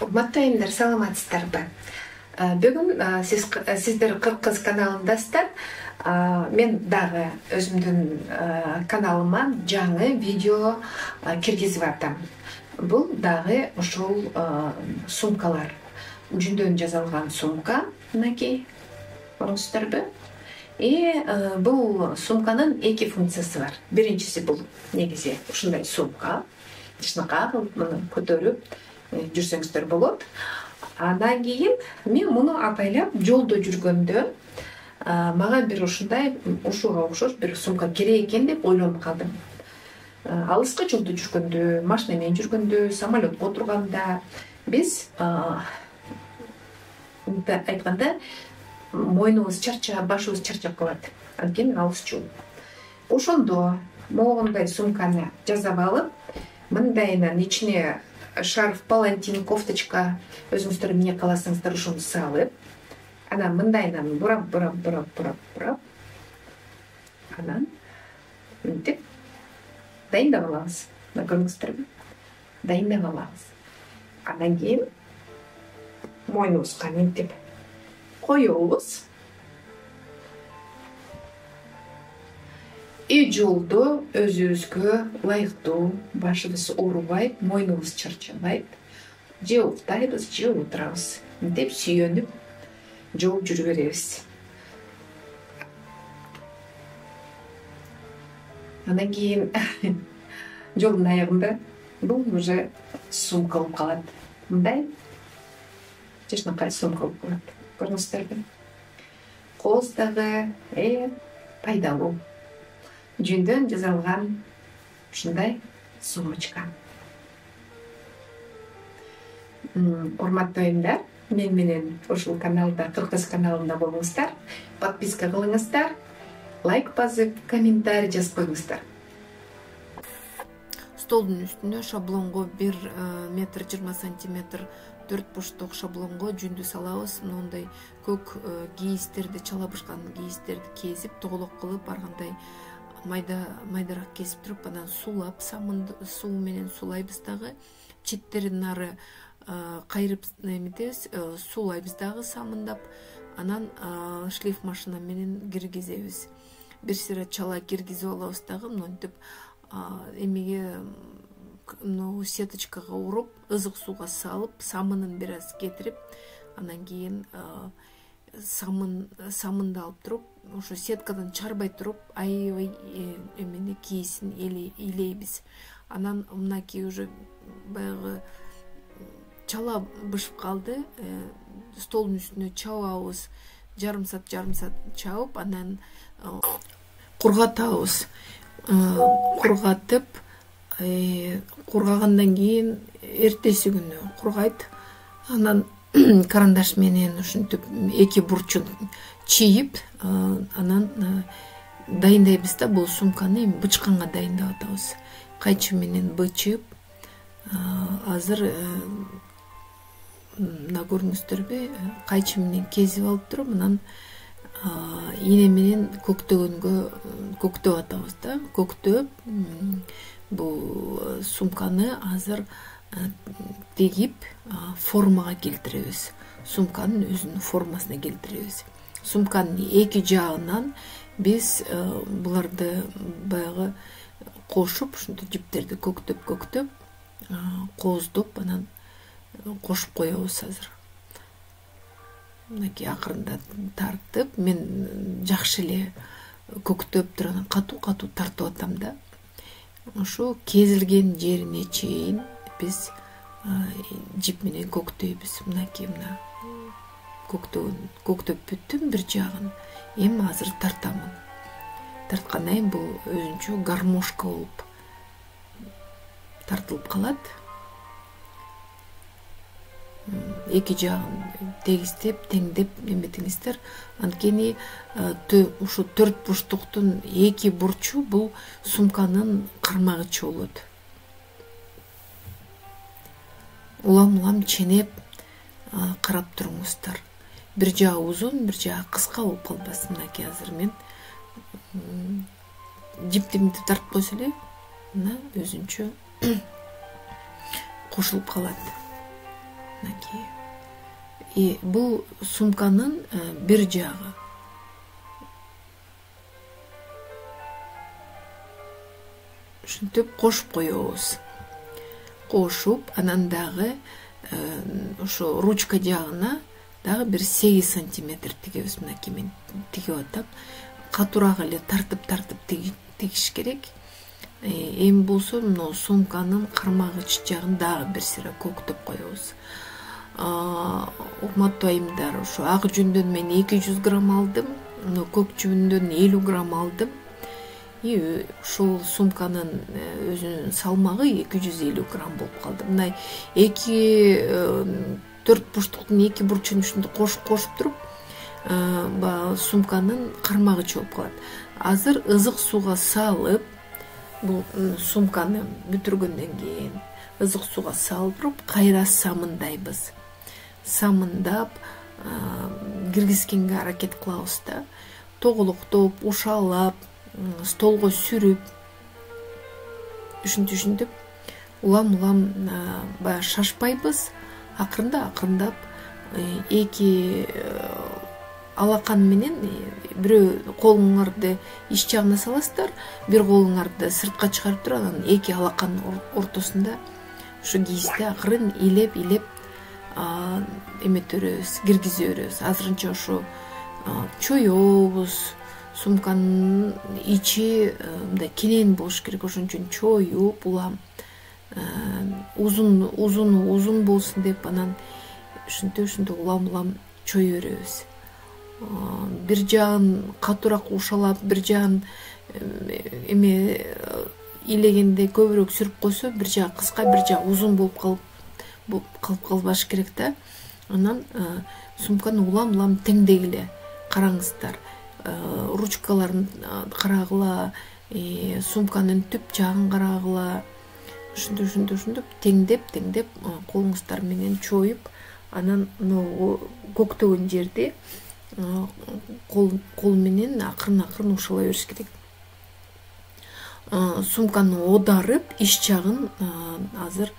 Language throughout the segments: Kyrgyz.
Урматтуу саламатсыздарбы? Бүгүн сиздер Кыргыз каналындасыздар. Мен дагы өзүмдүн каналыма жаңы видео киргизип атам. Бул дагы ушул сумкалар. Жүндөн жасалган сумка, мынакей, көрүңүздөрбү? Бул сумканын эки функциясы бар. Биринчиси бул негизи ушундай сумка. Тышнакка муну көтөрүп жүрсөңүздөр болот. Андан кийин мен муну апайлап жолдо жүргөндө мага бир ушундай ушуга окшош бир сумка керек экен деп ойлонуп калдым. Алыска жолдо жүргөндө, машина менен жүргөндө, самолетко отурганда биз айтканда мойнубуз чарчап, башыбыз чарчап калат. Анткени алыс жол. Ошондо могундай сумканы жасап алып, мындайынан ичине шарф, палантин, кофточка, өзүңүздөр эмне кааласаңыздар ошону салып, анан мындайынан бурап, анан мынтип дайындап алабыз. Мына көрүңүздөрбү? Дайындап алабыз. Андан кийин мойнубузга мынтип коебуз. Жолдо өзүбүзгө ылайыктуу, башыбыз оорубайт, мойнубуз чарчабайт, же уктайбыз, же отурабыз. Мынтип сүйөнүп жол жүрүп беребиз. Андан кийин жолдун аягында бул уже сумка болуп калат. Мындай жашнакай сумка болуп калат. Көрүңүздөрбү? Кооздагы пайдалуу жүндөн жасалган ушундай сумочка. Урматтуу айымдар, мен менен ушул каналда, Кыргыз каналында болуңуздар. Подписка кылыңыздар, лайк басып, комментарий жазып коюңуздар. Столдун үстүнө шаблонго 1 метр 20 сантиметр 4 бурчтук шаблонго жүндү салабыз. Мындай көк кийизтерди, чала бышкан кийизтерди кезип, тоголок кылып, аргандай майдараак кесип туруп, анан суулап, суу менен суулайбыз дагы. Четтерин ары кайрып эметебиз, суулайбыз дагы самындап, анан шлейф машина менен киргизебиз. Бир сыйра чала киргизип алабыз дагы, мынтип эмеге сеточкага уруп, ызык сууга салып, самынын бир аз кетирип, анан кийин самынды алып туруп, ошо сеткадан чыгарбай туруп, аябай эмени кийисин илейбиз. Анан мынакей уже баягы чала бышып калды, столдун үстүнө чабабыз, жарым саат чабып, анан кургатабыз. Кургатып, кургагандан кийин эртеси күнү кургайт. Анан карандаш менен ушинтип эки бурчун чийип, анан дайындайбыз да. Бул сумканы бычканга дайындап атабыз. Кайчы менен бычып, азыр мына көрүңүздөрбү, кайчы менен кезип алып туруп, анан ийне менен көктөп атабыз да. Көктөп, бул сумканы азыр тегип формага келтиребиз. Сумканын өзүнүн формасына келтиребиз. Сумканын эки жагынан биз буларды баягы кошуп, ушинтип жиптерди көктөп, кооздоп, анан кошуп коебуз азыр. Мынакей акырында тартып, мен жакшы эле көктөп туруп, анан катуу тартып атам да. Ошо кезилген жерине чейин биз жип менен көктөйбүз. Мынакей мына көктөп бүттүм бир жагын. Эми азыр тартамын. Тарткандан кийин бул өзүнчө гармошка болуп тартылып калат. Эки жагын тегистеп, теңдеп эметиңиздер. Анткени ушу 4 бурчтуктун эки бурчу бул сумканын кармагычы болот. Улам ченеп карап туруңуздар. Бир жагы узун, бир жагы кыска болуп калбасын. Мынакей азыр мен жипти тартып койсо эле, мына өзүнчө кошулуп калат. мынакей. И бул сумканын бир жагы. Ушинтип кошуп коебуз. Кошуп, анан дагы ошо ручка жагына дагы бир 8 сантиметр тигебиз. Мынакей мен тигип атам. Катуураак эле тартып тигиш керек. Эми болсо мына сумканын кармагыч жагын дагы бир сыйра көктөп коебуз. Урматтуу айымдар, ошо ак жүндөн мен 200 грамм алдым, мына көк жүндөн 50 грамм алдым. И ушул сумканын өзүнүн салмагы 250 грамм болуп калды. Мына 4 бурчтуктун 2 бурчун ушинтип кошуп туруп, баягы сумканын кармагычы болуп калат. Азыр ызык сууга салып, бул сумканы бүтүргөндөн кийин ызык сууга салып туруп, кайра самындайбыз. Самындап, киргизгенге аракет кылабыз да. Тоголоктоп, ушалап, столго сүрүп, ушинтип улам баягы шашпайбыз. Акырындап эки алакан менен бирөө колуңарды ич жагына саласыздар, бир колуңарды сыртка чыгарып туруп, анан эки алакан ортосунда ушу кийизди акырын илеп эметебиз, киргизе беребиз. Азырынча ошо чоёбуз. Сумканын ичи мындай кенен болуш керек, ошон үчүн чоюп, улам узун болсун деп, анан ушинтип улам чое беребиз. Бир жагын катуураак ушалап, бир жагын илегенде көбүрөөк сүрүп койсо, бир жагы кыска, бир жагы узун болуп калбаш керек да. Анан сумканы улам теңдегиле караңыздар. Ручкаларын карагыла, сумканын түп жагын карагыла. Ушинтип теңдеп колуңуздар менен чоюп, анан көктөгөн жерди кол менен акырын ушала бериш керек. Сумканы одарып, ич жагын азыр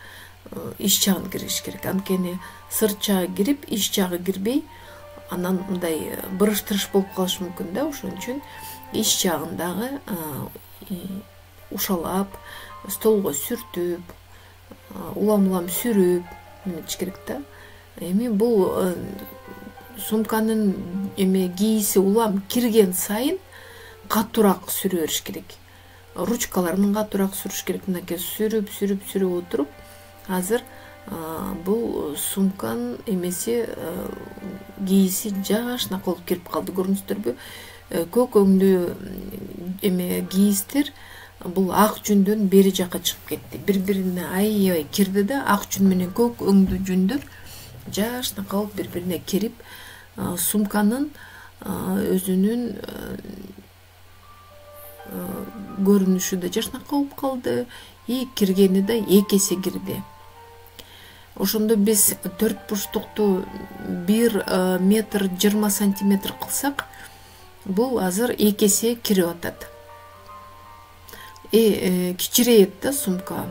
ич жагын киргизиш керек. Анткени сырт жагы кирип, ич жагы кирбей, анан мындай бырыш-тырыш болуп калышы мүмкүн да. Ошон үчүн ич жагын дагы ушалап, столго сүртүп, улам сүрүп эметиш керек да. Эми бул сумканын кийиси улам кирген сайын катуураак сүрүп бериш керек. Ручкаларын катуураак сүрүш керек. Мынакей сүрүп отуруп, азыр бул сумканын кийиси жашнак болуп кирип калды. Көрдүңүздөрбү? Көк өңдүү кийиздер бул ак жүндөн бери жакка чыгып кетти. Бири-бирине аябай кирди да, ак жүн менен көк өңдүү жүндөр жашнак болуп бири-бирине кирип, сумканын өзүнүн көрүнүшү да жашнак болуп калды, и киргени да 2 эсе кирди. Ошондо биз 4 бурчтукту 1 метр 20 сантиметр кылсак, бул азыр 2 эсе кирип атат. Кичирейет да сумка.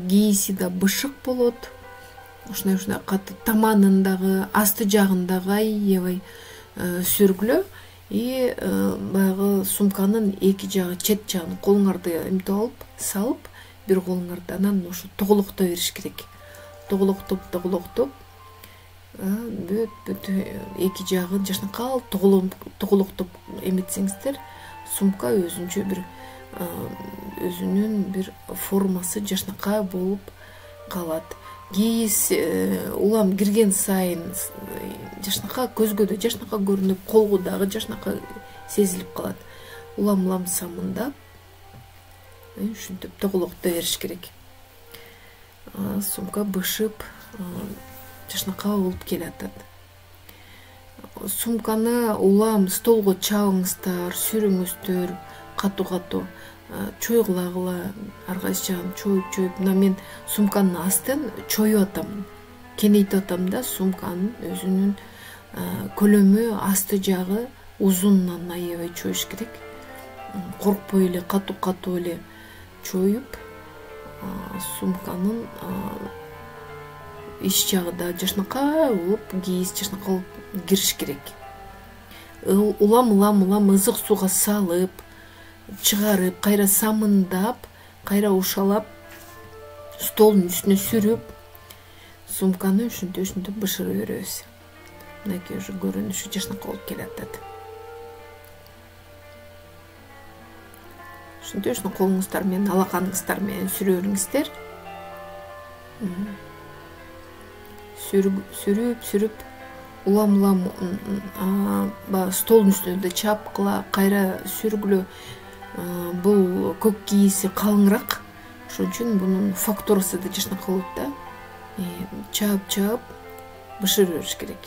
Кийиси да бышык болот. Ушундай катты таманындагы, асты жагындагы аябай сүргүлө. И баягы сумканын эки жагы, чет жагын колуңарды эмтип алып, салып, бир колуңарды анан ошо тоголокто бериш керек. Тоголоктоп бүт эки жагын жашнакал тоголоктоп эметсеңиздер, сумка өзүнүн бир формасы жашнакай болуп калат. Кийиз улам кирген сайын жашнакай, көзгө да жашнакай көрүнүп, колго дагы жашнакай сезилип калат. Улам самындап, ушинтип тоголокто бериш керек. Сумка бышып, жашнакай болуп келатат. Сумканы улам столго чабыңыздар, сүрүңүздөр, катуу чойгулагыла, ар кайсы жагын чоюп. Мына мен сумканын астын чоюп атам, кенейтип атам да. Сумканын өзүнүн көлөмү, асты жагы узунунан аябай чоюш керек. Коркпой эле, катуу эле чоюп, сумканын иш жагында жашнакай болуп кийиз жашнакай болуп кириш керек. Улам ызык сууга салып, чыгарып, кайра самындап, кайра ушалап, столдун үстүнө сүрүп, сумканы ушинтип бышырып беребиз. Мынакей уже көрүнүшү жашнакай болуп келатат. Ушинтип колуңуздар менен, алаканыңыздар менен сүрө бериңиздер. Сүрүп улам столдун үстүндө чапкыла, кайра сүргүлө. Бул көк кийизи калыңыраак, ошон үчүн бунун фактурасы да жашнакай болот да. Чаап бышырып бериш керек.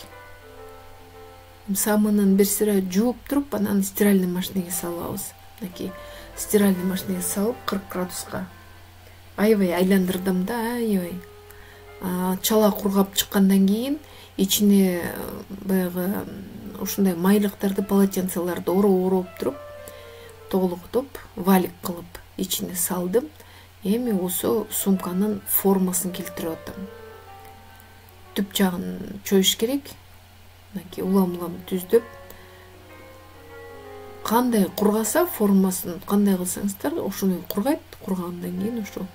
Самынын бир сыра жууп туруп, анан стиральный машинеге салабыз. Мынакей стиральный машинеге салып 40 градуска аябай айландырдым да, аябай. Чала кургап чыккандан кийин ичине баягы ушундай майлыктарды, полотенцелерди ороп туруп, тоголоктоп, валик кылып ичине салдым. Эми осо сумканын формасын келтирип атам. Түп жагын чоюш керек. Мынакей улам түздөп, кандай кургаса формасын, кандай кылсаңыздар ошондой кургайт. Кургандан кийин ошо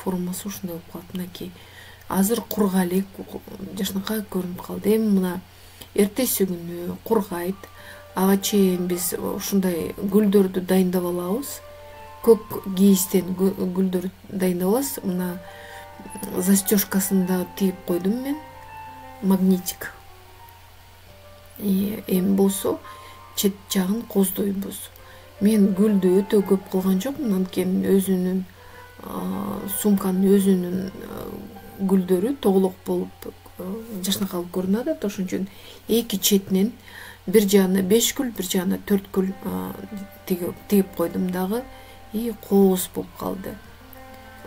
формасы ушундай болуп калат. Мынакей азыр курга элек, жашнакай көрүнүп калды. Эми мына эртеси күнү кургайт. Ага чейин биз ушундай гүлдөрдү дайындап алабыз. Көк кийизден гүлдөр дайындап алабыз. Мына застежкасын да тигип койдум мен. Магнитик. Эми болсо чет жагын коздойбуз. Мен гүлдү өтө көп кылган жокмун, анткени өзүнүн сумканын өзүнүн гүлдөрү тоголок болуп жашнакай болуп көрүнөт. Ошон үчүн эки четинен бир жагына 5 гүл, бир жагына 4 гүл тигип койдум дагы. Кооз болуп калды.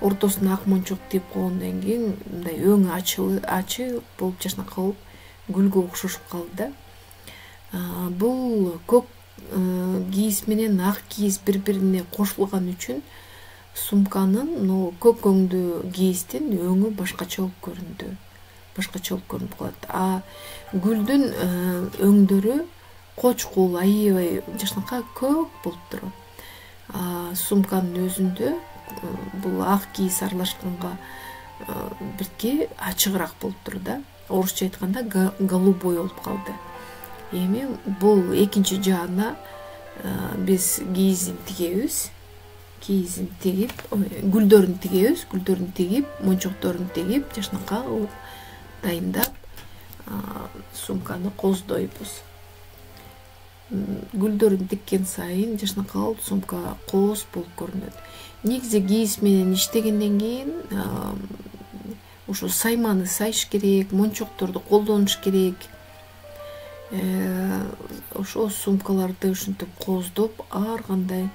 Ортосуна ак мончок тигип койгондон кийин мындай өңү ачык болуп жашнакай болуп гүлгө окшошуп калды да. Бул көк кийиз менен ак кийиз бири-бирине кошулган үчүн сумканын көк өңдүү кийиздин өңү башкача болуп көрүндү. Башкача болуп көрүнүп калат. Гүлдүн өңдөрү кочкул, аябай жашнакай көк болуп турат. Сумканын өзүндө бул ак кийиз аралашканга бирке ачыгыраак болуп тур да. Орусча айтканда голубой болуп калды. Эми бул экинчи жагына биз кийизин тигебиз. Кийизин тигип, гүлдөрүн тигип, мончокторун тигип, жашнакай болуп дайындап, сумканы коздойбуз. Гүлдөрүн тиккен сайын жашнакай болуп сумка кооз болуп көрүнөт. Негизи кийиз менен иштегенден кийин ушу сайманы сайыш керек, мончокторду колдонуш керек. Ошо сумкаларды ушинтип кооздоп, ар кандай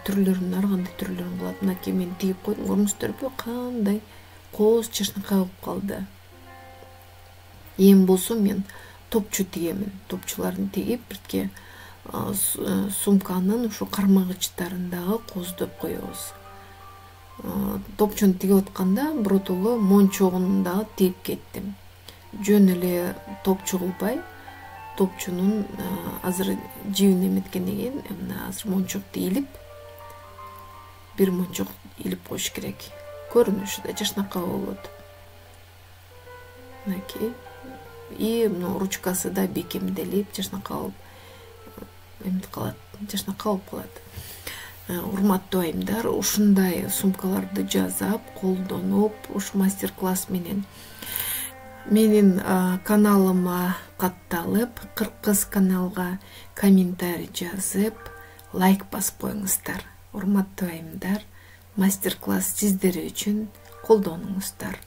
түрлөрүн кылат. Мынакей мен тигип койдум, көрдүңүздөрбү, кандай кооз жашнакай болуп калды. Эми болсо мен топчу тигемин. Топчуларын тигип, бирке сумканын ушу кармагычтарын дагы кооздоп коебуз. Топчуну тигип атканда биротоло мончогун дагы тигип кеттим. Жөн эле топчу кылбай, топчунун азыр жибин эметкенден кийин мына азыр мончокту илип, бир мончок илип коюш керек. Көрүнүшү да жашнакай болот. Мынакей. Ручкасы да бекемделип, жашнакай болуп эмне калат, жашнакай болуп калат. Урматтуу айымдар, ушундай сумкаларды жасап, колдонуп, ушу мастер-класс менен менин каналыма катталып, Кыргыз каналга комментарий жазып, лайк басып коюңуздар. Урматтуу айымдар, мастер-класс сиздер үчүн, колдонуңуздар.